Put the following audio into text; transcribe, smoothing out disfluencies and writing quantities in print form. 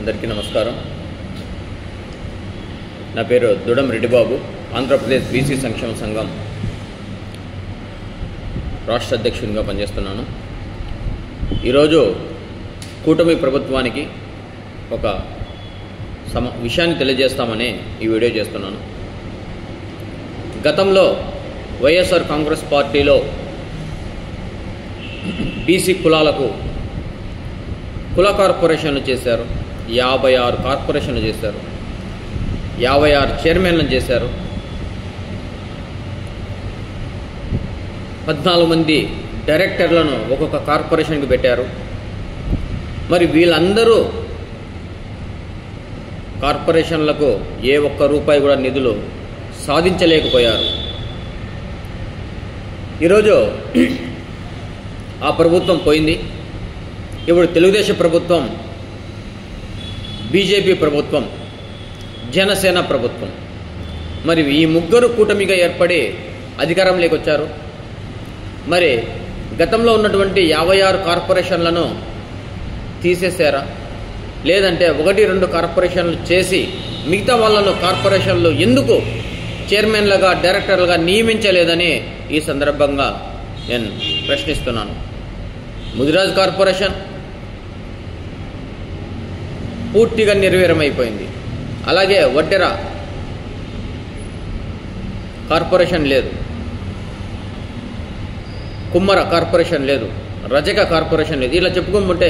అందరికీ నమస్కారం. నా పేరు దుడం రెడ్డిబాబు. ఆంధ్రప్రదేశ్ బీసీ సంక్షేమ సంఘం రాష్ట్ర అధ్యక్షునిగా పనిచేస్తున్నాను. ఈరోజు కూటమి ప్రభుత్వానికి ఒక విషయాన్ని తెలియజేస్తామని ఈ వీడియో చేస్తున్నాను. గతంలో వైఎస్ఆర్ కాంగ్రెస్ పార్టీలో బీసీ కులాలకు కుల కార్పొరేషన్లు చేశారు. 56 కార్పొరేషన్లు చేశారు. 56 చైర్మన్లను చేశారు. 14 మంది డైరెక్టర్లను ఒక్కొక్క కార్పొరేషన్కి పెట్టారు. మరి వీళ్ళందరూ కార్పొరేషన్లకు ఏ ఒక్క రూపాయి కూడా నిధులు సాధించలేకపోయారు. ఈరోజు ఆ ప్రభుత్వం పోయింది. ఇప్పుడు తెలుగుదేశం ప్రభుత్వం, బీజేపీ ప్రభుత్వం, జనసేన ప్రభుత్వం, మరి ఈ ముగ్గురు కూటమిగా ఏర్పడి అధికారంలోకి వచ్చారు. మరి గతంలో ఉన్నటువంటి 56 కార్పొరేషన్లను తీసేశారా, లేదంటే 1-2 కార్పొరేషన్లు చేసి మిగతా వాళ్ళను కార్పొరేషన్లు ఎందుకు చైర్మన్లుగా డైరెక్టర్లుగా నియమించలేదని ఈ సందర్భంగా నేను ప్రశ్నిస్తున్నాను. ముదిరాజ్ కార్పొరేషన్ పూర్తిగా నిర్వీర్యమైపోయింది. అలాగే వడ్డెర కార్పొరేషన్ లేదు, కుమ్మర కార్పొరేషన్ లేదు, రజక కార్పొరేషన్ లేదు. ఇలా చెప్పుకుంటుంటే